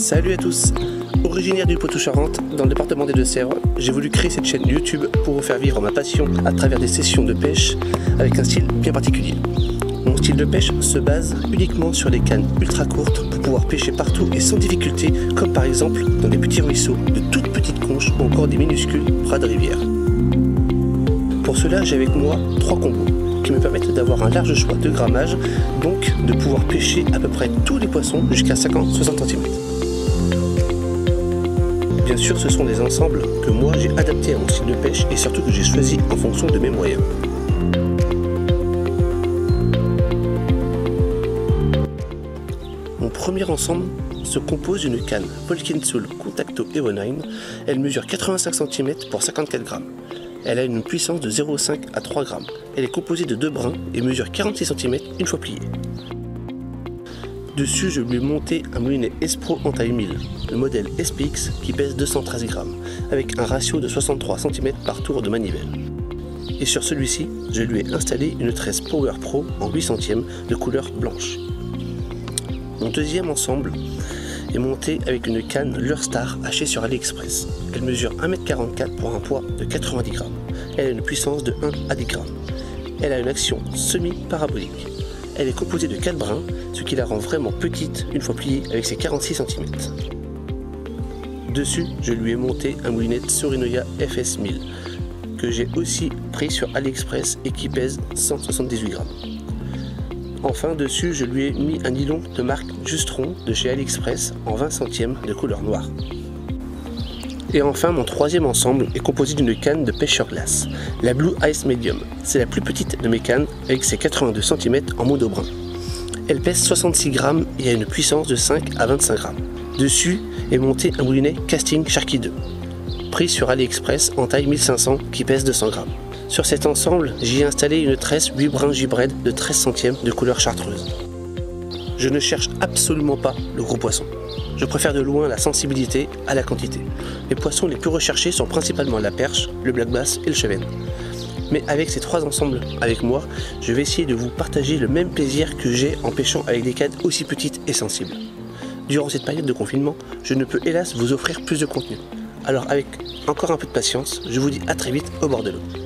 Salut à tous! Originaire du Poitou-Charentes, dans le département des Deux-Sèvres, j'ai voulu créer cette chaîne YouTube pour vous faire vivre ma passion à travers des sessions de pêche avec un style bien particulier. Mon style de pêche se base uniquement sur les cannes ultra courtes pour pouvoir pêcher partout et sans difficulté, comme par exemple dans des petits ruisseaux, de toutes petites conches ou encore des minuscules bras de rivière. Pour cela, j'ai avec moi 3 combos qui me permettent d'avoir un large choix de grammage, donc de pouvoir pêcher à peu près tous les poissons jusqu'à 50-60 cm. Bien sûr, ce sont des ensembles que moi j'ai adaptés à mon style de pêche et surtout que j'ai choisi en fonction de mes moyens. Mon premier ensemble se compose d'une canne Polkin Soul Contacto Evo9. Elle mesure 85 cm pour 54 g. Elle a une puissance de 0,5 à 3 g. Elle est composée de 2 brins et mesure 46 cm une fois pliée. Dessus, je lui ai monté un moulinet Espro en taille 1000, le modèle SPX qui pèse 213 g, avec un ratio de 63 cm par tour de manivelle. Et sur celui-ci, je lui ai installé une tresse Power Pro en 8 centièmes de couleur blanche. Mon deuxième ensemble est monté avec une canne Lurstar hachée sur AliExpress. Elle mesure 1,44 m pour un poids de 90 g. Elle a une puissance de 1 à 10 g. Elle a une action semi-parabolique. Elle est composée de 4 brins, ce qui la rend vraiment petite une fois pliée avec ses 46 cm. Dessus, je lui ai monté un moulinet Sorinoya FS1000 que j'ai aussi pris sur AliExpress et qui pèse 178 g. Enfin, dessus, je lui ai mis un nylon de marque Justron de chez AliExpress en 20 centièmes de couleur noire. Et enfin, mon troisième ensemble est composé d'une canne de pêcheur glace, la Blue Ice Medium. C'est la plus petite de mes cannes avec ses 82 cm en mono brun. Elle pèse 66 g et a une puissance de 5 à 25 g. Dessus est monté un moulinet Casting Sharky 2, pris sur AliExpress en taille 1500 qui pèse 200 g. Sur cet ensemble, j'y ai installé une tresse 8 brins J-Braid de 13 centièmes de couleur chartreuse. Je ne cherche absolument pas le gros poisson. Je préfère de loin la sensibilité à la quantité. Les poissons les plus recherchés sont principalement la perche, le black bass et le chevenne. Mais avec ces 3 ensembles avec moi, je vais essayer de vous partager le même plaisir que j'ai en pêchant avec des cannes aussi petites et sensibles. Durant cette période de confinement, je ne peux hélas vous offrir plus de contenu. Alors avec encore un peu de patience, je vous dis à très vite au bord de l'eau.